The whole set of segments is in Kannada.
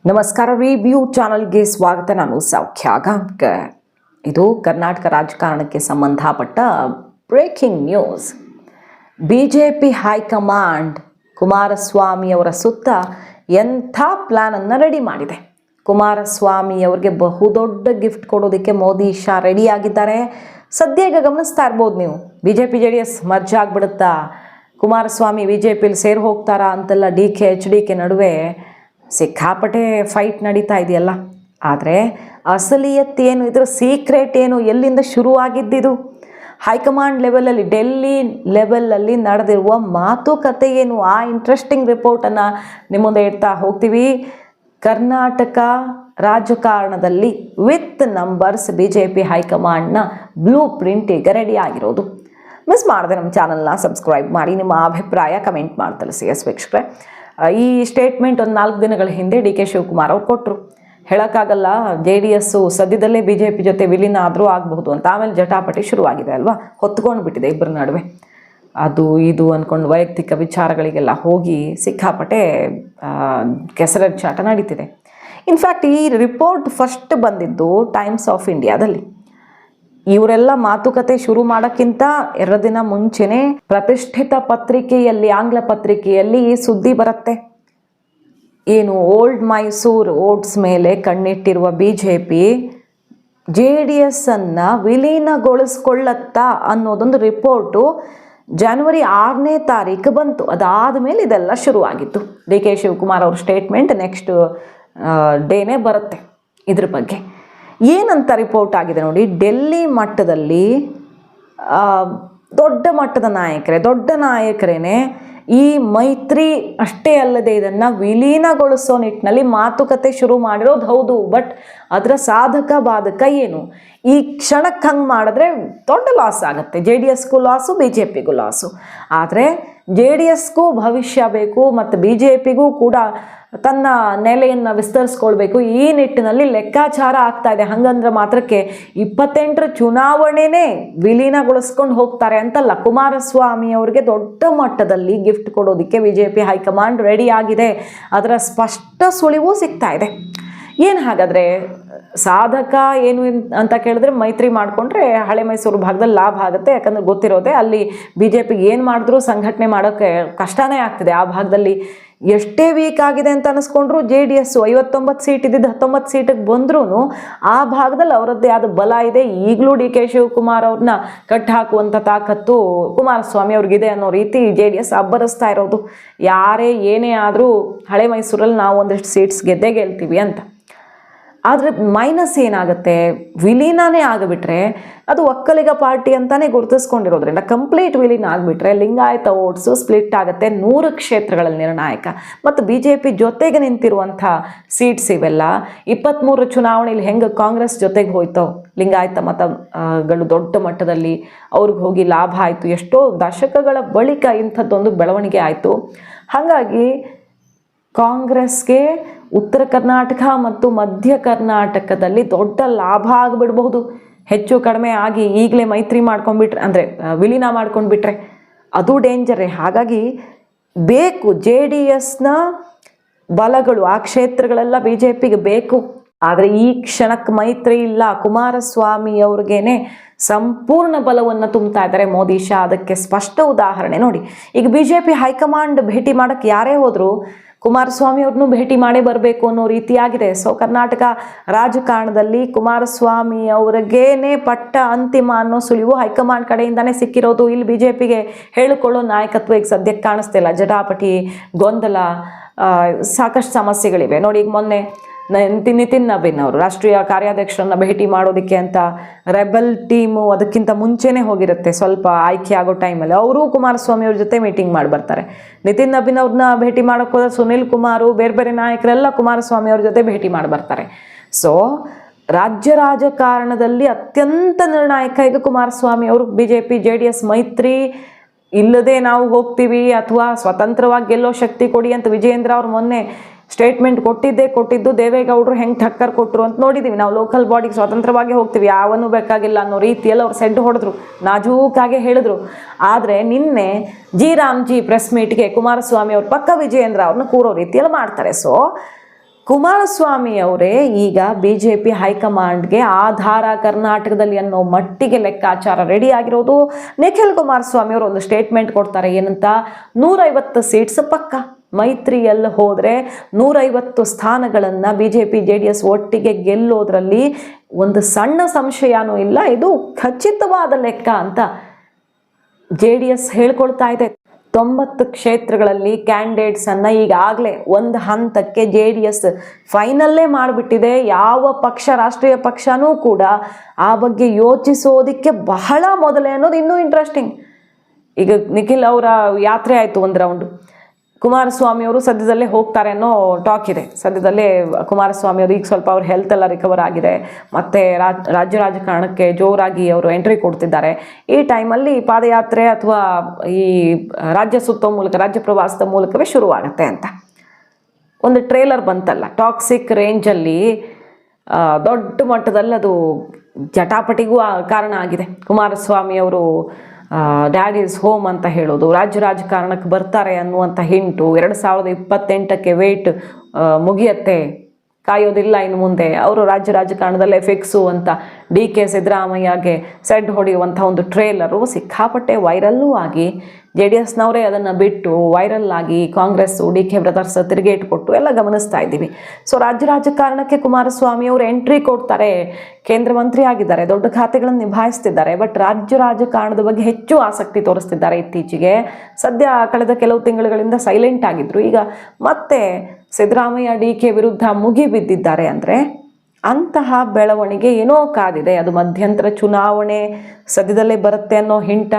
ನಮಸ್ಕಾರ. ರಿವ್ಯೂ ಚಾನಲ್ಗೆ ಸ್ವಾಗತ. ನಾನು ಸೌಖ್ಯ ಗಾಂವ್ಕರ್. ಇದು ಕರ್ನಾಟಕ ರಾಜಕಾರಣಕ್ಕೆ ಸಂಬಂಧಪಟ್ಟ ಬ್ರೇಕಿಂಗ್ ನ್ಯೂಸ್. ಬಿಜೆಪಿ ಹೈಕಮಾಂಡ್ ಕುಮಾರಸ್ವಾಮಿಯವರ ಸುತ್ತ ಎಂಥ ಪ್ಲ್ಯಾನನ್ನು ರೆಡಿ ಮಾಡಿದೆ. ಕುಮಾರಸ್ವಾಮಿಯವ್ರಿಗೆ ಬಹುದೊಡ್ಡ ಗಿಫ್ಟ್ ಕೊಡೋದಕ್ಕೆ ಮೋದಿ ಶಾ ರೆಡಿಯಾಗಿದ್ದಾರೆ. ಸದ್ಯ ಈಗ ಗಮನಿಸ್ತಾ ಇರ್ಬೋದು ನೀವು, BJP JDS ಮರ್ಜ್ ಆಗಿಬಿಡುತ್ತಾ, ಕುಮಾರಸ್ವಾಮಿ BJPಲಿ ಸೇರಿ ಹೋಗ್ತಾರಾ ಅಂತೆಲ್ಲ DK ನಡುವೆ ಸಿಕ್ಕಾಪಟ್ಟೆ ಫೈಟ್ ನಡೀತಾ ಇದೆಯಲ್ಲ. ಆದರೆ ಅಸಲಿಯತ್ ಏನು, ಇದರ ಸೀಕ್ರೆಟ್ ಏನು, ಎಲ್ಲಿಂದ ಶುರುವಾಗಿದ್ದಿದು, ಹೈಕಮಾಂಡ್ ಲೆವೆಲಲ್ಲಿ ಡೆಲ್ಲಿ ಲೆವೆಲಲ್ಲಿ ನಡೆದಿರುವ ಮಾತುಕತೆ ಏನು, ಆ ಇಂಟ್ರೆಸ್ಟಿಂಗ್ ರಿಪೋರ್ಟನ್ನು ನಿಮ್ಮ ಮುಂದೆ ಇಡ್ತಾ ಹೋಗ್ತೀವಿ. ಕರ್ನಾಟಕ ರಾಜಕಾರಣದಲ್ಲಿ ವಿತ್ ನಂಬರ್ಸ್ BJP ಹೈಕಮಾಂಡ್ನ ಬ್ಲೂ ಪ್ರಿಂಟ್ ಈಗ ರೆಡಿ ಆಗಿರೋದು. ಮಿಸ್ ಮಾಡದೆ ನಮ್ಮ ಚಾನಲ್ನ ಸಬ್ಸ್ಕ್ರೈಬ್ ಮಾಡಿ, ನಿಮ್ಮ ಅಭಿಪ್ರಾಯ ಕಮೆಂಟ್ ಮಾಡಿ ತಿಳಿಸಿ. ವೀಕ್ಷಕರೇ, ಈ ಸ್ಟೇಟ್ಮೆಂಟ್ ಒಂದು 4 ದಿನಗಳ ಹಿಂದೆ DK ಶಿವಕುಮಾರ್ ಅವ್ರು ಕೊಟ್ಟರು. ಹೇಳೋಕ್ಕಾಗಲ್ಲ, JDS ಸದ್ಯದಲ್ಲೇ BJP ಜೊತೆ ವಿಲೀನ ಆದರೂ ಆಗಬಹುದು ಅಂತ. ಆಮೇಲೆ ಜಟಾಪಟಿ ಶುರುವಾಗಿದೆ ಅಲ್ವಾ, ಹೊತ್ಕೊಂಡು ಬಿಟ್ಟಿದೆ ಇಬ್ಬರ ನಡುವೆ. ಅದು ಇದು ಅಂದ್ಕೊಂಡು ವೈಯಕ್ತಿಕ ವಿಚಾರಗಳಿಗೆಲ್ಲ ಹೋಗಿ ಸಿಕ್ಕಾಪಟ್ಟೆ ಕೆಸರಚ್ಚಾಟ ನಡೀತಿದೆ. ಇನ್ಫ್ಯಾಕ್ಟ್ ಈ ರಿಪೋರ್ಟ್ ಫಸ್ಟ್ ಬಂದಿದ್ದು ಟೈಮ್ಸ್ ಆಫ್ ಇಂಡಿಯಾದಲ್ಲಿ. ಇವರೆಲ್ಲ ಮಾತುಕತೆ ಶುರು ಮಾಡೋಕ್ಕಿಂತ 2 ದಿನ ಮುಂಚೆನೇ ಪ್ರತಿಷ್ಠಿತ ಪತ್ರಿಕೆಯಲ್ಲಿ, ಆಂಗ್ಲ ಪತ್ರಿಕೆಯಲ್ಲಿ ಈ ಸುದ್ದಿ ಬರುತ್ತೆ. ಏನು, ಓಲ್ಡ್ ಮೈಸೂರು ಓಟ್ಸ್ ಮೇಲೆ ಕಣ್ಣಿಟ್ಟಿರುವ BJP JDS ಅನ್ನು ವಿಲೀನಗೊಳಿಸ್ಕೊಳ್ಳತ್ತಾ ಅನ್ನೋದೊಂದು ರಿಪೋರ್ಟು ಜನವರಿ 6ನೇ ತಾರೀಕು ಬಂತು. ಅದಾದ ಮೇಲೆ ಇದೆಲ್ಲ ಶುರುವಾಗಿತ್ತು. DK ಶಿವಕುಮಾರ್ ಅವ್ರ ಸ್ಟೇಟ್ಮೆಂಟ್ ನೆಕ್ಸ್ಟ್ ಡೇನೇ ಬರುತ್ತೆ. ಇದ್ರ ಬಗ್ಗೆ ಏನಂತ ರಿಪೋರ್ಟ್ ಆಗಿದೆ ನೋಡಿ. ಡೆಲ್ಲಿ ಮಟ್ಟದಲ್ಲಿ ದೊಡ್ಡ ಮಟ್ಟದ ದೊಡ್ಡ ನಾಯಕರೇನೆ ಈ ಮೈತ್ರಿ ಅಷ್ಟೇ ಅಲ್ಲದೆ ಇದನ್ನು ವಿಲೀನಗೊಳಿಸೋ ನಿಟ್ಟಿನಲ್ಲಿ ಮಾತುಕತೆ ಶುರು ಮಾಡಿರೋದು ಹೌದು. ಬಟ್ ಅದರ ಸಾಧಕ ಬಾಧಕ ಏನು, ಈ ಕ್ಷಣಕ್ಕೆ ಹಂಗೆ ಮಾಡಿದ್ರೆ ದೊಡ್ಡ ಲಾಸ್ ಆಗುತ್ತೆ. JDSಗೂ ಲಾಸು, BJPಗೂ ಲಾಸು. ಆದರೆ JDSಗೂ ಭವಿಷ್ಯ ಬೇಕು ಮತ್ತು BJPಗೂ ಕೂಡ ತನ್ನ ನೆಲೆಯನ್ನು ವಿಸ್ತರಿಸ್ಕೊಳ್ಬೇಕು. ಈ ನಿಟ್ಟಿನಲ್ಲಿ ಲೆಕ್ಕಾಚಾರ ಆಗ್ತಾ ಇದೆ. ಹಂಗಂದ್ರೆ ಮಾತ್ರಕ್ಕೆ 28ರ ಚುನಾವಣೆನೇ ವಿಲೀನಗೊಳಿಸ್ಕೊಂಡು ಹೋಗ್ತಾರೆ ಅಂತಲ್ಲ. ಕುಮಾರಸ್ವಾಮಿ ಅವರಿಗೆ ದೊಡ್ಡ ಮಟ್ಟದಲ್ಲಿ ಗಿಫ್ಟ್ ಕೊಡೋದಕ್ಕೆ BJP ಹೈಕಮಾಂಡ್ ರೆಡಿ ಆಗಿದೆ. ಅದರ ಸ್ಪಷ್ಟ ಸುಳಿವು ಸಿಗ್ತಾ ಇದೆ. ಏನು ಹಾಗಾದರೆ ಸಾಧಕ ಏನು ಅಂತ ಕೇಳಿದ್ರೆ, ಮೈತ್ರಿ ಮಾಡಿಕೊಂಡ್ರೆ ಹಳೆ ಮೈಸೂರು ಭಾಗದಲ್ಲಿ ಲಾಭ ಆಗುತ್ತೆ. ಯಾಕಂದರೆ ಗೊತ್ತಿರೋದೆ, ಅಲ್ಲಿ BJPಗೆ ಏನು ಮಾಡಿದ್ರೂ ಸಂಘಟನೆ ಮಾಡೋಕ್ಕೆ ಕಷ್ಟನೇ ಆಗ್ತಿದೆ. ಆ ಭಾಗದಲ್ಲಿ ಎಷ್ಟೇ ವೀಕ್ ಆಗಿದೆ ಅಂತ ಅನಿಸ್ಕೊಂಡ್ರು JDS 59 ಸೀಟ್ ಇದ್ದಿದ್ದು 19 ಸೀಟಿಗೆ ಬಂದ್ರೂ ಆ ಭಾಗದಲ್ಲಿ ಅವರದ್ದೇ ಆದ ಬಲ ಇದೆ. ಈಗಲೂ DK ಶಿವಕುಮಾರ್ ಅವ್ರನ್ನ ಕಟ್ ಹಾಕುವಂಥ ತಾಕತ್ತು ಕುಮಾರಸ್ವಾಮಿ ಅವ್ರಿಗಿದೆ ಅನ್ನೋ ರೀತಿ JDS ಅಬ್ಬರಿಸ್ತಾ ಇರೋದು. ಯಾರೇ ಏನೇ ಆದರೂ ಹಳೆ ಮೈಸೂರಲ್ಲಿ ನಾವು ಒಂದಿಷ್ಟು ಸೀಟ್ಸ್ ಗೆಲ್ತೀವಿ ಅಂತ. ಆದರೆ ಮೈನಸ್ ಏನಾಗುತ್ತೆ, ವಿಲೀನನೇ ಆಗಿಬಿಟ್ರೆ ಅದು ಒಕ್ಕಲಿಗ ಪಾರ್ಟಿ ಅಂತಲೇ ಗುರುತಿಸ್ಕೊಂಡಿರೋದ್ರಿಂದ ಕಂಪ್ಲೀಟ್ ವಿಲೀನ ಆಗಿಬಿಟ್ರೆ ಲಿಂಗಾಯತ ಓಟ್ಸು ಸ್ಪ್ಲಿಟ್ ಆಗುತ್ತೆ. 100 ಕ್ಷೇತ್ರಗಳಲ್ಲಿ ನಿರ್ಣಾಯಕ. ಮತ್ತು BJP ಜೊತೆಗೆ ನಿಂತಿರುವಂಥ ಸೀಟ್ಸ್ ಇವೆಲ್ಲ 23 ಚುನಾವಣೆಯಲ್ಲಿ ಹೆಂಗೆ ಕಾಂಗ್ರೆಸ್ ಜೊತೆಗೆ ಹೋಯ್ತೋ, ಲಿಂಗಾಯತ ಮತಗಳು ದೊಡ್ಡ ಮಟ್ಟದಲ್ಲಿ ಅವ್ರಿಗೆ ಹೋಗಿ ಲಾಭ ಆಯಿತು. ಎಷ್ಟೋ ದಶಕಗಳ ಬಳಿಕ ಇಂಥದ್ದೊಂದು ಬೆಳವಣಿಗೆ ಆಯಿತು. ಹಾಗಾಗಿ ಕಾಂಗ್ರೆಸ್ಗೆ ಉತ್ತರ ಕರ್ನಾಟಕ ಮತ್ತು ಮಧ್ಯ ಕರ್ನಾಟಕದಲ್ಲಿ ದೊಡ್ಡ ಲಾಭ ಆಗಿಬಿಡ್ಬಹುದು. ಹೆಚ್ಚು ಕಡಿಮೆ ಆಗಿ ಈಗಲೇ ಮೈತ್ರಿ ಮಾಡ್ಕೊಂಡ್ಬಿಟ್ರೆ, ಅಂದರೆ ವಿಲೀನ ಮಾಡ್ಕೊಂಡ್ಬಿಟ್ರೆ ಅದು ಡೇಂಜರೇ. ಹಾಗಾಗಿ ಬೇಕು JDSನ ಬಲಗಳು, ಆ ಕ್ಷೇತ್ರಗಳೆಲ್ಲ BJPಗೆ ಬೇಕು. ಆದರೆ ಈ ಕ್ಷಣಕ್ಕೆ ಮೈತ್ರಿ ಇಲ್ಲ. ಕುಮಾರಸ್ವಾಮಿ ಅವ್ರಿಗೇನೆ ಸಂಪೂರ್ಣ ಬಲವನ್ನು ತುಂಬ್ತಾ ಇದ್ದಾರೆ ಮೋದಿ ಶಾ. ಅದಕ್ಕೆ ಸ್ಪಷ್ಟ ಉದಾಹರಣೆ ನೋಡಿ. ಈಗ BJP ಹೈಕಮಾಂಡ್ ಭೇಟಿ ಮಾಡೋಕ್ಕೆ ಯಾರೇ ಹೋದರೂ ಕುಮಾರಸ್ವಾಮಿ ಅವ್ರನ್ನೂ ಭೇಟಿ ಮಾಡೇ ಬರಬೇಕು ಅನ್ನೋ ರೀತಿಯಾಗಿದೆ. ಸೊ ಕರ್ನಾಟಕ ರಾಜಕಾರಣದಲ್ಲಿ ಕುಮಾರಸ್ವಾಮಿ ಅವ್ರಿಗೇನೆ ಪಟ್ಟ ಅಂತಿಮ ಅನ್ನೋ ಸುಳಿವು ಹೈಕಮಾಂಡ್ ಕಡೆಯಿಂದಾನೇ ಸಿಕ್ಕಿರೋದು. ಇಲ್ಲಿ BJPಗೆ ಹೇಳಿಕೊಳ್ಳೋ ನಾಯಕತ್ವ ಈಗ ಸದ್ಯಕ್ಕೆ ಕಾಣಿಸ್ತಿಲ್ಲ. ಜಟಾಪಟಿ, ಗೊಂದಲ, ಸಾಕಷ್ಟು ಸಮಸ್ಯೆಗಳಿವೆ ನೋಡಿ. ಈಗ ಮೊನ್ನೆ ನಿತಿನ್ ನಬೀನ್ ಅವರು ರಾಷ್ಟ್ರೀಯ ಕಾರ್ಯಾಧ್ಯಕ್ಷರನ್ನ ಭೇಟಿ ಮಾಡೋದಕ್ಕೆ ಅಂತ ರೆಬಲ್ ಟೀಮು ಅದಕ್ಕಿಂತ ಮುಂಚೆನೇ ಹೋಗಿರುತ್ತೆ. ಸ್ವಲ್ಪ ಆಯ್ಕೆ ಆಗೋ ಟೈಮಲ್ಲಿ ಅವರು ಕುಮಾರಸ್ವಾಮಿ ಅವ್ರ ಜೊತೆ ಮೀಟಿಂಗ್ ಮಾಡಿ ಬರ್ತಾರೆ. ನಿತಿನ್ ನಬೀನ್ ಅವ್ರನ್ನ ಭೇಟಿ ಮಾಡೋಕ್ಕೆ ಹೋದ ಸುನಿಲ್ ಕುಮಾರು, ಬೇರೆ ನಾಯಕರೆಲ್ಲ ಕುಮಾರಸ್ವಾಮಿ ಅವ್ರ ಜೊತೆ ಭೇಟಿ ಮಾಡಿ ಬರ್ತಾರೆ. ಸೊ ರಾಜ್ಯ ರಾಜಕಾರಣದಲ್ಲಿ ಅತ್ಯಂತ ನಿರ್ಣಾಯಕ ಈಗ ಕುಮಾರಸ್ವಾಮಿ ಅವರು. BJP JDS ಮೈತ್ರಿ ಇಲ್ಲದೆ ನಾವು ಹೋಗ್ತೀವಿ ಅಥವಾ ಸ್ವತಂತ್ರವಾಗಿ ಗೆಲ್ಲೋ ಶಕ್ತಿ ಕೊಡಿ ಅಂತ ವಿಜಯೇಂದ್ರ ಅವ್ರು ಮೊನ್ನೆ ಸ್ಟೇಟ್ಮೆಂಟ್ ಕೊಟ್ಟಿದ್ದು ದೇವೇಗೌಡರು ಹೆಂಗೆ ಟಕ್ಕರ್ ಕೊಟ್ಟರು ಅಂತ ನೋಡಿದ್ದೀವಿ. ನಾವು ಲೋಕಲ್ ಬಾಡಿಗೆ ಸ್ವತಂತ್ರವಾಗಿ ಹೋಗ್ತೀವಿ, ಯಾವನ್ನೂ ಬೇಕಾಗಿಲ್ಲ ಅನ್ನೋ ರೀತಿಯಲ್ಲಿ ಅವ್ರು ಸೆಡ್ ಹೊಡೆದ್ರು, ನಾಜೂಕಾಗೆ ಹೇಳಿದ್ರು. ಆದರೆ ನಿನ್ನೆ ರಾಮ್ಜಿ ಪ್ರೆಸ್ ಮೀಟ್ಗೆ ಕುಮಾರಸ್ವಾಮಿ ಅವ್ರ ಪಕ್ಕ ವಿಜಯೇಂದ್ರ ಅವ್ರನ್ನ ಕೂರೋ ರೀತಿಯಲ್ಲಿ ಮಾಡ್ತಾರೆ. ಸೊ ಕುಮಾರಸ್ವಾಮಿ ಅವರೇ ಈಗ BJP ಹೈಕಮಾಂಡ್ಗೆ ಆಧಾರ ಕರ್ನಾಟಕದಲ್ಲಿ ಅನ್ನೋ ಮಟ್ಟಿಗೆ ಲೆಕ್ಕಾಚಾರ ರೆಡಿ ಆಗಿರೋದು. ನಿಖಿಲ್ ಕುಮಾರಸ್ವಾಮಿ ಅವರು ಒಂದು ಸ್ಟೇಟ್ಮೆಂಟ್ ಕೊಡ್ತಾರೆ, ಏನಂತ, 150 ಸೀಟ್ಸ್ ಪಕ್ಕ, ಮೈತ್ರಿಯಲ್ಲಿ ಹೋದರೆ 150 ಸ್ಥಾನಗಳನ್ನು BJP JDS ಒಟ್ಟಿಗೆ ಗೆಲ್ಲೋದ್ರಲ್ಲಿ ಒಂದು ಸಣ್ಣ ಸಂಶಯನೂ ಇಲ್ಲ, ಇದು ಖಚಿತವಾದ ಲೆಕ್ಕ ಅಂತ JDS ಹೇಳ್ಕೊಳ್ತಾ ಇದೆ. 90 ಕ್ಷೇತ್ರಗಳಲ್ಲಿ ಕ್ಯಾಂಡಿಡೇಟ್ಸನ್ನು ಈಗಾಗಲೇ ಒಂದು ಹಂತಕ್ಕೆ JDS ಫೈನಲ್ಲೇ ಮಾಡಿಬಿಟ್ಟಿದೆ. ಯಾವ ಪಕ್ಷ, ರಾಷ್ಟ್ರೀಯ ಪಕ್ಷನೂ ಕೂಡ ಆ ಬಗ್ಗೆ ಯೋಚಿಸೋದಕ್ಕೆ ಬಹಳ ಮೊದಲೇ ಅನ್ನೋದು ಇನ್ನೂ ಇಂಟ್ರೆಸ್ಟಿಂಗ್. ಈಗ ನಿಖಿಲ್ ಅವರ ಯಾತ್ರೆ ಆಯಿತು ಒಂದು ರೌಂಡು, ಕುಮಾರಸ್ವಾಮಿ ಅವರು ಸದ್ಯದಲ್ಲೇ ಹೋಗ್ತಾರೆ ಅನ್ನೋ ಟಾಕ್ ಇದೆ. ಸದ್ಯದಲ್ಲೇ ಕುಮಾರಸ್ವಾಮಿ ಅವರು ಈಗ ಸ್ವಲ್ಪ ಅವ್ರ ಹೆಲ್ತ್ ಎಲ್ಲ ರಿಕವರ್ ಆಗಿದೆ, ಮತ್ತು ರಾಜ್ಯ ರಾಜಕಾರಣಕ್ಕೆ ಜೋರಾಗಿ ಅವರು ಎಂಟ್ರಿ ಕೊಡ್ತಿದ್ದಾರೆ. ಈ ಟೈಮಲ್ಲಿ ಪಾದಯಾತ್ರೆ ಅಥವಾ ಈ ರಾಜ್ಯ ಸುತ್ತೋ ಮೂಲಕ, ರಾಜ್ಯ ಪ್ರವಾಸದ ಮೂಲಕವೇ ಶುರುವಾಗುತ್ತೆ ಅಂತ ಒಂದು ಟ್ರೇಲರ್ ಬಂತಲ್ಲ. ಟಾಕ್ಸಿಕ್ ರೇಂಜಲ್ಲಿ ದೊಡ್ಡ ಮಟ್ಟದಲ್ಲಿ ಅದು ಜಟಾಪಟಿಗೂ ಕಾರಣ ಆಗಿದೆ. ಕುಮಾರಸ್ವಾಮಿ ಅವರು ಡ್ಯಾಡ್ ಈಸ್ ಹೋಮ್ ಅಂತ ಹೇಳೋದು, ರಾಜ್ಯ ರಾಜಕಾರಣಕ್ಕೆ ಬರ್ತಾರೆ ಅನ್ನುವಂಥ ಹಿಂಟು, 2028ಕ್ಕೆ ವೇಟ್ ಮುಗಿಯತ್ತೆ, ಕಾಯೋದಿಲ್ಲ ಇನ್ನು ಮುಂದೆ, ಅವರು ರಾಜ್ಯ ರಾಜಕಾರಣದಲ್ಲೇ ಫಿಕ್ಸು ಅಂತ DK ಸಿದ್ದರಾಮಯ್ಯಗೆ ಸೆಡ್ ಹೊಡೆಯುವಂಥ ಒಂದು ಟ್ರೇಲರು ಸಿಕ್ಕಾಪಟ್ಟೆ ವೈರಲ್ಲೂ ಆಗಿ, JDSನವರೇ ಅದನ್ನು ಬಿಟ್ಟು ವೈರಲ್ ಆಗಿ ಕಾಂಗ್ರೆಸ್ಸು DK ಬ್ರದರ್ಸ್ ತಿರುಗೇಟು ಕೊಟ್ಟು ಎಲ್ಲ ಗಮನಿಸ್ತಾ ಇದ್ದೀವಿ. ಸೊ ರಾಜ್ಯ ರಾಜಕಾರಣಕ್ಕೆ ಕುಮಾರಸ್ವಾಮಿ ಅವರು ಎಂಟ್ರಿ ಕೊಡ್ತಾರೆ, ಕೇಂದ್ರ ಮಂತ್ರಿ ಆಗಿದ್ದಾರೆ, ದೊಡ್ಡ ಖಾತೆಗಳನ್ನು ನಿಭಾಯಿಸ್ತಿದ್ದಾರೆ, ಬಟ್ ರಾಜ್ಯ ರಾಜಕಾರಣದ ಬಗ್ಗೆ ಹೆಚ್ಚು ಆಸಕ್ತಿ ತೋರಿಸ್ತಿದ್ದಾರೆ ಇತ್ತೀಚೆಗೆ. ಸದ್ಯ ಕಳೆದ ಕೆಲವು ತಿಂಗಳುಗಳಿಂದ ಸೈಲೆಂಟ್ ಆಗಿದ್ರು, ಈಗ ಮತ್ತೆ ಸಿದ್ದರಾಮಯ್ಯ DK ವಿರುದ್ಧ ಮುಗಿಬಿದ್ದಿದ್ದಾರೆ. ಅಂದರೆ ಅಂತಹ ಬೆಳವಣಿಗೆ ಏನೋ ಕಾದಿದೆ. ಅದು ಮಧ್ಯಂತರ ಚುನಾವಣೆ ಸದ್ಯದಲ್ಲೇ ಬರುತ್ತೆ ಅನ್ನೋ ಹಿಂಟ,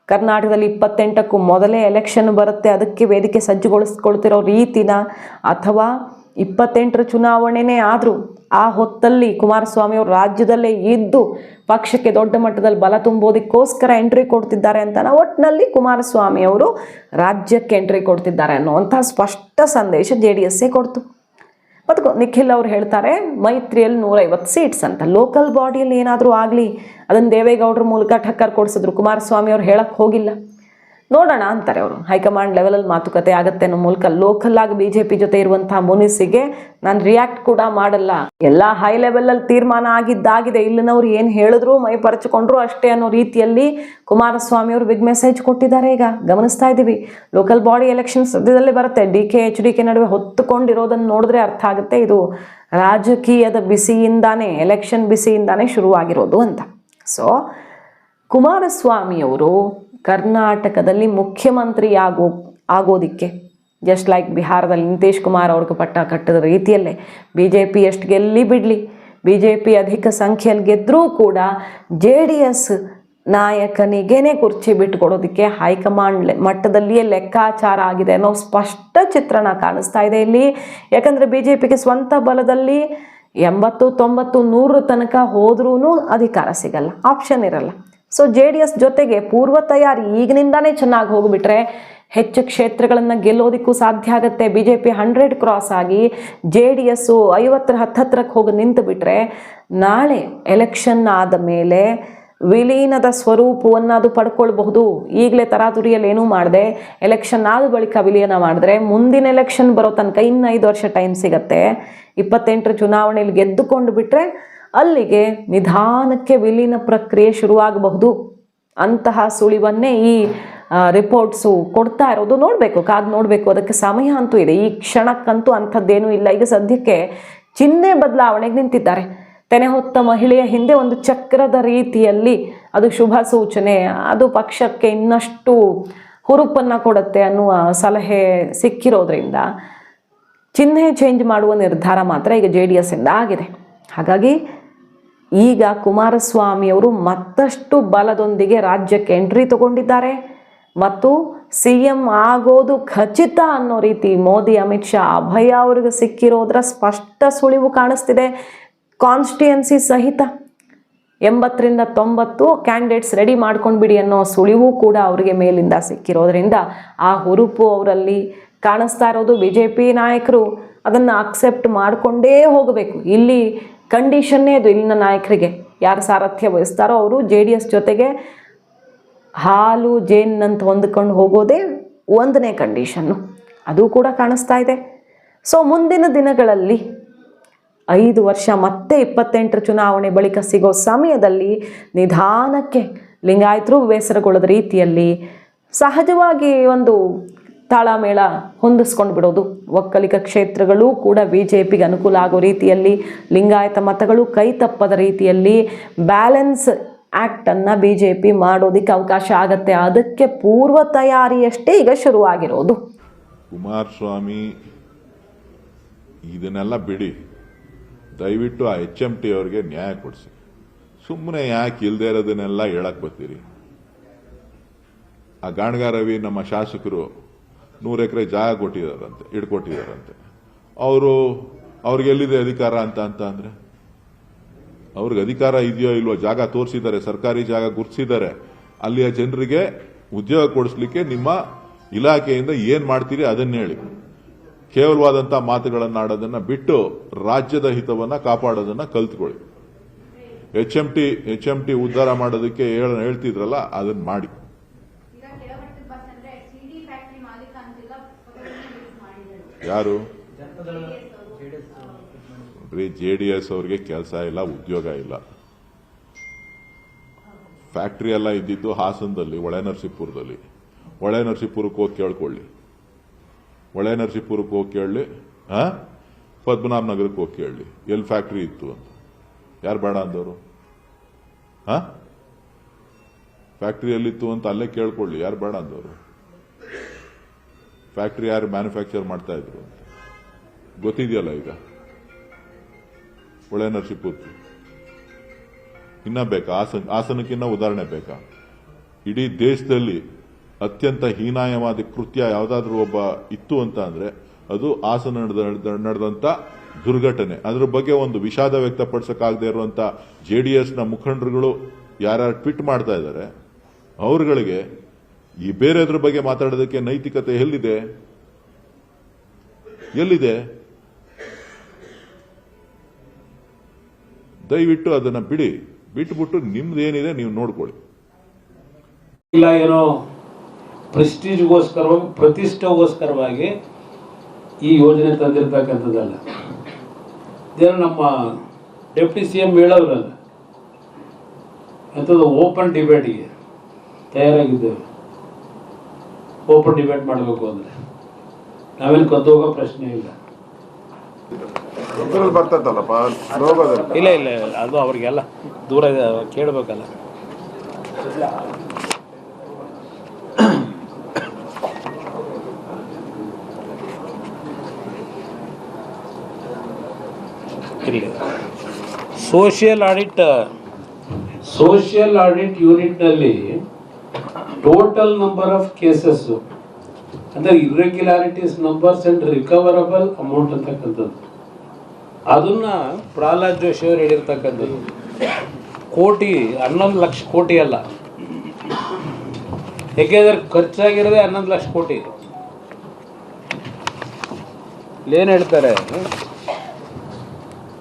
ಕರ್ನಾಟಕದಲ್ಲಿ 28ಕ್ಕೂ ಮೊದಲೇ ಎಲೆಕ್ಷನ್ ಬರುತ್ತೆ, ಅದಕ್ಕೆ ವೇದಿಕೆ ಸಜ್ಜುಗೊಳಿಸ್ಕೊಳ್ತಿರೋ ರೀತಿನ, ಅಥವಾ 28ರ ಚುನಾವಣೆನೇ ಆದರೂ ಆ ಹೊತ್ತಲ್ಲಿ ಕುಮಾರಸ್ವಾಮಿ ಅವರು ರಾಜ್ಯದಲ್ಲೇ ಇದ್ದು ಪಕ್ಷಕ್ಕೆ ದೊಡ್ಡ ಮಟ್ಟದಲ್ಲಿ ಬಲ ತುಂಬೋದಕ್ಕೋಸ್ಕರ ಎಂಟ್ರಿ ಕೊಡ್ತಿದ್ದಾರೆ ಅಂತ, ಒಟ್ಟಿನಲ್ಲಿ ಕುಮಾರಸ್ವಾಮಿ ಅವರು ರಾಜ್ಯಕ್ಕೆ ಎಂಟ್ರಿ ಕೊಡ್ತಿದ್ದಾರೆ ಅನ್ನುವಂಥ ಸ್ಪಷ್ಟ ಸಂದೇಶ JDSೇ ಕೊಡ್ತು. ಮತ್ತು ನಿಖಿಲ್ ಅವ್ರು ಹೇಳ್ತಾರೆ ಮೈತ್ರಿಯಲ್ಲಿ 150 ಸೀಟ್ಸ್ ಅಂತ. ಲೋಕಲ್ ಬಾಡಿಯಲ್ಲಿ ಏನಾದರೂ ಆಗಲಿ, ಅದನ್ನು ದೇವೇಗೌಡರ ಮೂಲಕ ಠಕ್ಕರ್ ಕೊಡಿಸಿದ್ರು, ಕುಮಾರಸ್ವಾಮಿ ಅವ್ರು ಹೇಳಕ್ಕೆ ಹೋಗಿಲ್ಲ. ನೋಡೋಣ ಅಂತಾರೆ ಅವರು, ಹೈಕಮಾಂಡ್ ಲೆವೆಲಲ್ಲಿ ಮಾತುಕತೆ ಆಗುತ್ತೆ ಅನ್ನೋ ಮೂಲಕ. ಲೋಕಲ್ ಆಗಿ BJP ಜೊತೆ ಇರುವಂಥ ಮುನಿಸಿಗೆ ನಾನು ರಿಯಾಕ್ಟ್ ಕೂಡ ಮಾಡಲ್ಲ, ಎಲ್ಲ ಹೈ ಲೆವೆಲಲ್ಲಿ ತೀರ್ಮಾನ ಆಗಿದ್ದಾಗಿದೆ, ಇಲ್ಲಿನವ್ರು ಏನು ಹೇಳಿದ್ರು ಮೈ ಪರಚಿಕೊಂಡ್ರು ಅಷ್ಟೇ ಅನ್ನೋ ರೀತಿಯಲ್ಲಿ ಕುಮಾರಸ್ವಾಮಿ ಅವರು ಬಿಗ್ ಮೆಸೇಜ್ ಕೊಟ್ಟಿದ್ದಾರೆ. ಈಗ ಗಮನಿಸ್ತಾ ಇದ್ದೀವಿ, ಲೋಕಲ್ ಬಾಡಿ ಎಲೆಕ್ಷನ್ ಸದ್ಯದಲ್ಲೇ ಬರುತ್ತೆ. DK HDK ನಡುವೆ ಹೊತ್ತುಕೊಂಡಿರೋದನ್ನು ನೋಡಿದ್ರೆ ಅರ್ಥ ಆಗುತ್ತೆ, ಇದು ರಾಜಕೀಯದ ಬಿಸಿಯಿಂದಾನೇ, ಎಲೆಕ್ಷನ್ ಬಿಸಿಯಿಂದಾನೇ ಶುರುವಾಗಿರೋದು ಅಂತ. ಸೊ ಕುಮಾರಸ್ವಾಮಿಯವರು ಕರ್ನಾಟಕದಲ್ಲಿ ಮುಖ್ಯಮಂತ್ರಿ ಆಗೋದಿಕ್ಕೆ, ಜಸ್ಟ್ ಲೈಕ್ ಬಿಹಾರದಲ್ಲಿ ನಿತೀಶ್ ಕುಮಾರ್ ಅವ್ರಿಗೆ ಪಟ್ಟ ಕಟ್ಟಿದ ರೀತಿಯಲ್ಲೇ BJP ಎಷ್ಟು ಗೆಲ್ಲಿ ಬಿಡಲಿ, BJP ಅಧಿಕ ಸಂಖ್ಯೆಯಲ್ಲಿ ಗೆದ್ದರೂ ಕೂಡ JDS ನಾಯಕನಿಗೇನೆ ಕುರ್ಚಿ ಬಿಟ್ಟುಕೊಡೋದಕ್ಕೆ ಹೈಕಮಾಂಡ್ ಮಟ್ಟದಲ್ಲಿಯೇ ಲೆಕ್ಕಾಚಾರ ಆಗಿದೆ ಅನ್ನೋ ಸ್ಪಷ್ಟ ಚಿತ್ರಣ ಕಾಣಿಸ್ತಾ ಇದೆ ಇಲ್ಲಿ. ಯಾಕಂದರೆ BJPಗೆ ಸ್ವಂತ ಬಲದಲ್ಲಿ 80, 90, 100 ತನಕ ಹೋದ್ರೂ ಅಧಿಕಾರ ಸಿಗಲ್ಲ, ಆಪ್ಷನ್ ಇರಲ್ಲ. ಸೊ JDS ಜೊತೆಗೆ ಪೂರ್ವ ತಯಾರಿ ಈಗಿನಿಂದಾನೇ ಚೆನ್ನಾಗಿ ಹೋಗಿಬಿಟ್ರೆ ಹೆಚ್ಚು ಕ್ಷೇತ್ರಗಳನ್ನು ಗೆಲ್ಲೋದಕ್ಕೂ ಸಾಧ್ಯ ಆಗುತ್ತೆ. BJP 100 ಕ್ರಾಸ್ ಆಗಿ JDS 50 ಹತ್ತತ್ರಕ್ಕೆ ಹೋಗಿ ನಿಂತು ಬಿಟ್ರೆ, ನಾಳೆ ಎಲೆಕ್ಷನ್ ಆದ ಮೇಲೆ ವಿಲೀನದ ಸ್ವರೂಪವನ್ನು ಅದು ಪಡ್ಕೊಳ್ಬಹುದು. ಈಗಲೇ ತರಾತುರಿಯಲ್ಲಿ ಏನೂ ಮಾಡದೆ ಎಲೆಕ್ಷನ್ ಆದ ಬಳಿಕ ವಿಲೀನ ಮಾಡಿದ್ರೆ ಮುಂದಿನ ಎಲೆಕ್ಷನ್ ಬರೋ ತನಕ ಇನ್ನು 5 ವರ್ಷ ಟೈಮ್ ಸಿಗತ್ತೆ. 28ರ ಚುನಾವಣೆಯಲ್ಲಿ ಗೆದ್ದುಕೊಂಡು ಬಿಟ್ಟರೆ ಅಲ್ಲಿಗೆ ನಿಧಾನಕ್ಕೆ ವಿಲೀನ ಪ್ರಕ್ರಿಯೆ ಶುರುವಾಗಬಹುದು. ಅಂತಹ ಸುಳಿವನ್ನೇ ಈ ರಿಪೋರ್ಟ್ಸು ಕೊಡ್ತಾ ಇರೋದು. ನೋಡಬೇಕು, ಕಾದು ನೋಡಬೇಕು, ಅದಕ್ಕೆ ಸಮಯ ಅಂತೂ ಇದೆ. ಈ ಕ್ಷಣಕ್ಕಂತೂ ಅಂಥದ್ದೇನೂ ಇಲ್ಲ. ಈಗ ಸದ್ಯಕ್ಕೆ ಚಿಹ್ನೆ ಬದಲಾವಣೆಗೆ ನಿಂತಿದ್ದಾರೆ. ತೆನೆ ಹೊತ್ತ ಮಹಿಳೆಯ ಹಿಂದೆ ಒಂದು ಚಕ್ರದ ರೀತಿಯಲ್ಲಿ, ಅದು ಶುಭ ಸೂಚನೆ, ಅದು ಪಕ್ಷಕ್ಕೆ ಇನ್ನಷ್ಟು ಹುರುಪನ್ನು ಕೊಡುತ್ತೆ ಅನ್ನುವ ಸಲಹೆ ಸಿಕ್ಕಿರೋದ್ರಿಂದ ಚಿಹ್ನೆ ಚೇಂಜ್ ಮಾಡುವ ನಿರ್ಧಾರ ಮಾತ್ರ ಈಗ JDS ಇಂದ ಆಗಿದೆ. ಹಾಗಾಗಿ ಈಗ ಕುಮಾರಸ್ವಾಮಿಯವರು ಮತ್ತಷ್ಟು ಬಲದೊಂದಿಗೆ ರಾಜ್ಯಕ್ಕೆ ಎಂಟ್ರಿ ತಗೊಂಡಿದ್ದಾರೆ ಮತ್ತು CM ಆಗೋದು ಖಚಿತ ಅನ್ನೋ ರೀತಿ ಮೋದಿ, ಅಮಿತ್ ಶಾ, ಅಭಯ ಅವ್ರಿಗೆ ಸಿಕ್ಕಿರೋದ್ರ ಸ್ಪಷ್ಟ ಸುಳಿವು ಕಾಣಿಸ್ತಿದೆ. ಕಾನ್ಸ್ಟಿಟ್ಯೂನ್ಸಿ ಸಹಿತ 80ರಿಂದ 90 ಕ್ಯಾಂಡಿಡೇಟ್ಸ್ ರೆಡಿ ಮಾಡ್ಕೊಂಡು ಬಿಡಿ ಅನ್ನೋ ಸುಳಿವು ಕೂಡ ಅವರಿಗೆ ಮೇಲಿಂದ ಸಿಕ್ಕಿರೋದ್ರಿಂದ ಆ ಹುರುಪು ಅವರಲ್ಲಿ ಕಾಣಿಸ್ತಾ ಇರೋದು. BJP ನಾಯಕರು ಅದನ್ನು ಅಕ್ಸೆಪ್ಟ್ ಮಾಡಿಕೊಂಡೇ ಹೋಗಬೇಕು. ಇಲ್ಲಿ ಕಂಡೀಷನ್ನೇ ಅದು, ಇಲ್ಲಿನ ನಾಯಕರಿಗೆ ಯಾರು ಸಾರಥ್ಯ ವಹಿಸ್ತಾರೋ ಅವರು JDS ಜೊತೆಗೆ ಹಾಲು ಜೇನ್ನಂತ ಹೊಂದ್ಕೊಂಡು ಹೋಗೋದೇ ಒಂದನೇ ಕಂಡೀಷನ್ನು, ಅದು ಕೂಡ ಕಾಣಿಸ್ತಾ ಇದೆ. ಸೊ ಮುಂದಿನ ದಿನಗಳಲ್ಲಿ 5 ವರ್ಷ ಮತ್ತೆ 28 ಚುನಾವಣೆ ಬಳಿಕ ಸಿಗೋ ಸಮಯದಲ್ಲಿ ನಿಧಾನಕ್ಕೆ ಲಿಂಗಾಯತರು ಬೇಸರಗೊಳ್ಳದ ರೀತಿಯಲ್ಲಿ ಸಹಜವಾಗಿ ಒಂದು ತಾಳಮೇಳ ಹೊಂದಿಸ್ಕೊಂಡು ಬಿಡೋದು, ಒಕ್ಕಲಿಗ ಕ್ಷೇತ್ರಗಳು ಕೂಡ BJPಗೆ ಅನುಕೂಲ ಆಗೋ ರೀತಿಯಲ್ಲಿ, ಲಿಂಗಾಯತ ಮತಗಳು ಕೈ ತಪ್ಪದ ರೀತಿಯಲ್ಲಿ ಬ್ಯಾಲೆನ್ಸ್ ಆ್ಯಕ್ಟನ್ನು BJP ಮಾಡೋದಕ್ಕೆ ಅವಕಾಶ ಆಗತ್ತೆ. ಅದಕ್ಕೆ ಪೂರ್ವ ತಯಾರಿಯಷ್ಟೇ ಈಗ ಶುರುವಾಗಿರೋದು. ಕುಮಾರಸ್ವಾಮಿ ಇದನ್ನೆಲ್ಲ ಬಿಡಿ, ದಯವಿಟ್ಟು ಆ HMT ಅವ್ರಿಗೆ ನ್ಯಾಯ ಕೊಡಿಸಿ. ಸುಮ್ಮನೆ ಯಾಕೆ ಇಲ್ಲದೆ ಇರೋದನ್ನೆಲ್ಲ ಹೇಳಕ್ ಬರ್ತೀರಿ? ಆ ಗಾಣಗ ರವಿ ನಮ್ಮ ಶಾಸಕರು 100 ಎಕರೆ ಜಾಗ ಕೊಟ್ಟಿದ್ದಾರಂತೆ, ಇಡ್ಕೊಟ್ಟಿದ್ದಾರಂತೆ. ಅವ್ರಿಗೆ ಎಲ್ಲಿದೆ ಅಧಿಕಾರ ಅಂತ ಅಂದ್ರೆ ಅವ್ರಿಗೆ ಅಧಿಕಾರ ಇದೆಯೋ ಇಲ್ವೋ? ಜಾಗ ತೋರಿಸಿದ್ದಾರೆ, ಸರ್ಕಾರಿ ಜಾಗ ಗುರುತಿಸಿದ್ದಾರೆ. ಅಲ್ಲಿಯ ಜನರಿಗೆ ಉದ್ಯೋಗ ಕೊಡಿಸ್ಲಿಕ್ಕೆ ನಿಮ್ಮ ಇಲಾಖೆಯಿಂದ ಏನ್ ಮಾಡ್ತೀರಿ ಅದನ್ನ ಹೇಳಿ. ಕೇವಲವಾದಂತ ಮಾತುಗಳನ್ನಾಡೋದನ್ನ ಬಿಟ್ಟು ರಾಜ್ಯದ ಹಿತವನ್ನ ಕಾಪಾಡೋದನ್ನ ಕಲ್ತ್ಕೊಳ್ಳಿ. HMT ಉದ್ಧಾರ ಮಾಡೋದಕ್ಕೆ ಹೇಳ್ತಿದ್ರಲ್ಲ, ಅದನ್ನ ಮಾಡಿ. ಯಾರು? JDS ಅವ್ರಿಗೆ ಕೆಲಸ ಇಲ್ಲ, ಉದ್ಯೋಗ ಇಲ್ಲ. ಫ್ಯಾಕ್ಟರಿ ಎಲ್ಲ ಇದ್ದಿದ್ದು ಹಾಸನದಲ್ಲಿ, ಹೊಳೆನರಸೀಪುರದಲ್ಲಿ. ಹೊಳೆನರಸೀಪುರಕ್ಕೆ ಹೋಗಿ ಕೇಳ್ಕೊಳ್ಳಿ, ಹೊಳೆನರಸೀಪುರಕ್ಕೆ ಹೋಗಿ ಕೇಳಲಿ, ಪದ್ಮನಾಭ ನಗರಕ್ಕೆ ಹೋಗಿ ಕೇಳಲಿ ಎಲ್ಲಿ ಫ್ಯಾಕ್ಟರಿ ಇತ್ತು ಅಂತ. ಯಾರು ಬೇಡ ಅಂದವರು? ಫ್ಯಾಕ್ಟರಿ ಎಲ್ಲಿತ್ತು ಅಂತ ಅಲ್ಲೇ ಕೇಳ್ಕೊಳ್ಳಿ, ಯಾರು ಬೇಡ ಅಂದವರು? ಫ್ಯಾಕ್ಟರಿ ಯಾರು ಮ್ಯಾನುಫ್ಯಾಕ್ಚರ್ ಮಾಡ್ತಾ ಇದ್ರು ಅಂತ ಗೊತ್ತಿದೆಯಲ್ಲ ಈಗ. ಹೊಳೆನರಸೀಪುರ ಇನ್ನ ಬೇಕಾ? ಹಾಸನಕ್ಕಿನ್ನ ಉದಾಹರಣೆ ಬೇಕಾ? ಇಡೀ ದೇಶದಲ್ಲಿ ಅತ್ಯಂತ ಹೀನಾಯವಾದ ಕೃತ್ಯ ಯಾವುದಾದ್ರೂ ಒಬ್ಬ ಇತ್ತು ಅಂತ ಅಂದ್ರೆ ಅದು ಹಾಸನ ನಡೆದಂತ ದುರ್ಘಟನೆ. ಅದ್ರ ಬಗ್ಗೆ ಒಂದು ವಿಷಾದ ವ್ಯಕ್ತಪಡಿಸಕ್ಕಾಗದೇ ಇರುವಂತ JDSನ ಮುಖಂಡರುಗಳು ಯಾರ್ಯಾರು ಟ್ವೀಟ್ ಮಾಡ್ತಾ ಇದ್ದಾರೆ, ಅವರುಗಳಿಗೆ ಈ ಬೇರೆದ್ರ ಬಗ್ಗೆ ಮಾತಾಡೋದಕ್ಕೆ ನೈತಿಕತೆ ಎಲ್ಲಿದೆ? ದಯವಿಟ್ಟು ಅದನ್ನ ಬಿಟ್ಬಿಟ್ಟು ನಿಮ್ದೇನಿದೆ ನೀವು ನೋಡ್ಕೊಳ್ಳಿ. ಇಲ್ಲ ಏನೋ ಪ್ರೆಸ್ಟೀಜ್ಗೋಸ್ಕರವಾಗಿ, ಪ್ರತಿಷ್ಠೆಗೋಸ್ಕರವಾಗಿ ಈ ಯೋಜನೆ ತಂದಿರತಕ್ಕಂಥದ್ದಲ್ಲ. ಇದೇನು ನಮ್ಮ ಡೆಪ್ಟಿ CM ಹೇಳೋರಲ್ಲ, ಎಂಥದ್ದು ಓಪನ್ ಡಿಬೇಟ್ಗೆ ತಯಾರಾಗಿದ್ದೇವೆ. ಓಪನ್ ಡಿಬೇಟ್ ಮಾಡಬೇಕು ಅಂದರೆ ನಾವೇನು ಕದ್ದೋಗೋ ಪ್ರಶ್ನೆ ಇಲ್ಲ. ಇಲ್ಲ ಅದು ಅವ್ರಿಗೆಲ್ಲ ದೂರ ಇದೆ, ಕೇಳಬೇಕಲ್ಲ. ಇಲ್ಲಿ ಸೋಷಿಯಲ್ ಆಡಿಟ್ ಯೂನಿಟ್ನಲ್ಲಿ ಟೋಟಲ್ ನಂಬರ್ ಆಫ್ ಕೇಸಸ್ ಅಂದ್ರೆ irregularities numbers and recoverable amount ಅಂತಕ್ಕಂಥದ್ದು, ಅದನ್ನ ಪ್ರಹ್ಲಾದ್ ಜೋಶಿ ಅವರು ಹೇಳಿರ್ತಕ್ಕಂಥದ್ದು. ಕೋಟಿ 11 ಲಕ್ಷ ಕೋಟಿ ಅಲ್ಲ, ಯಾಕೆಂದ್ರೆ ಖರ್ಚಾಗಿರೋದೇ 11 ಲಕ್ಷ ಕೋಟಿ. ಏನ್ ಹೇಳ್ತಾರೆ?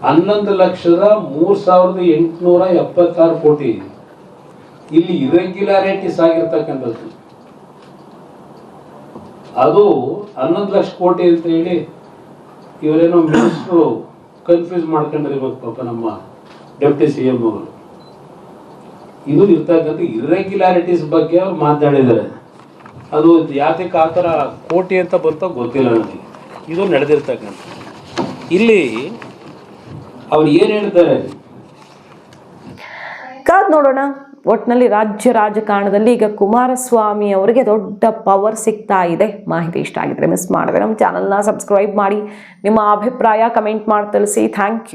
11,03,876 ಕೋಟಿ ಇಲ್ಲಿ ಇರೆಗ್ಯುಲಾರಿಟೀಸ್ ಆಗಿರ್ತಕ್ಕಂಥದ್ದು. ಅದು 11 ಲಕ್ಷ ಕೋಟಿ ಅಂತ ಹೇಳಿ ಇವರೇನೋ ಮಿನಿಸ್ಟ್ರು ಕನ್ಫ್ಯೂಸ್ ಮಾಡ್ಕೊಂಡಿರ್ಬೇಕು ಪಾಪ ನಮ್ಮ ಡೆಪ್ಟಿ CM ಅವರು. ಇದು ಇರ್ತಕ್ಕಂಥ ಇರೆಗ್ಯುಲಾರಿಟೀಸ್ ಬಗ್ಗೆ ಅವ್ರು ಮಾತಾಡಿದ್ದಾರೆ. ಅದು ಯಾತಕ್ಕೆ ಆ ಥರ ಕೋಟಿ ಅಂತ ಬಂತೋ ಗೊತ್ತಿಲ್ಲ ನನಗೆ. ಇದು ನಡೆದಿರ್ತಕ್ಕಂಥ ಇಲ್ಲಿ ಅವ್ರು ಏನು ಹೇಳ್ತಾರೆ ಕಾದ್ ನೋಡೋಣ. ಒಟ್ಟಿನಲ್ಲಿ ರಾಜ್ಯ ರಾಜಕಾರಣದಲ್ಲಿ ಈಗ ಕುಮಾರಸ್ವಾಮಿ ಅವರಿಗೆ ದೊಡ್ಡ ಪವರ್ ಸಿಗ್ತಾ ಇದೆ. ಮಾಹಿತಿ ಇಷ್ಟ ಆಗಿದ್ರೆ ಮಿಸ್ ಮಾಡಿದ್ರೆ ನಮ್ಮ ಚಾನಲ್ನ ಸಬ್ಸ್ಕ್ರೈಬ್ ಮಾಡಿ, ನಿಮ್ಮ ಅಭಿಪ್ರಾಯ ಕಮೆಂಟ್ ಮಾಡಿ ತಿಳಿಸಿ. Thank you.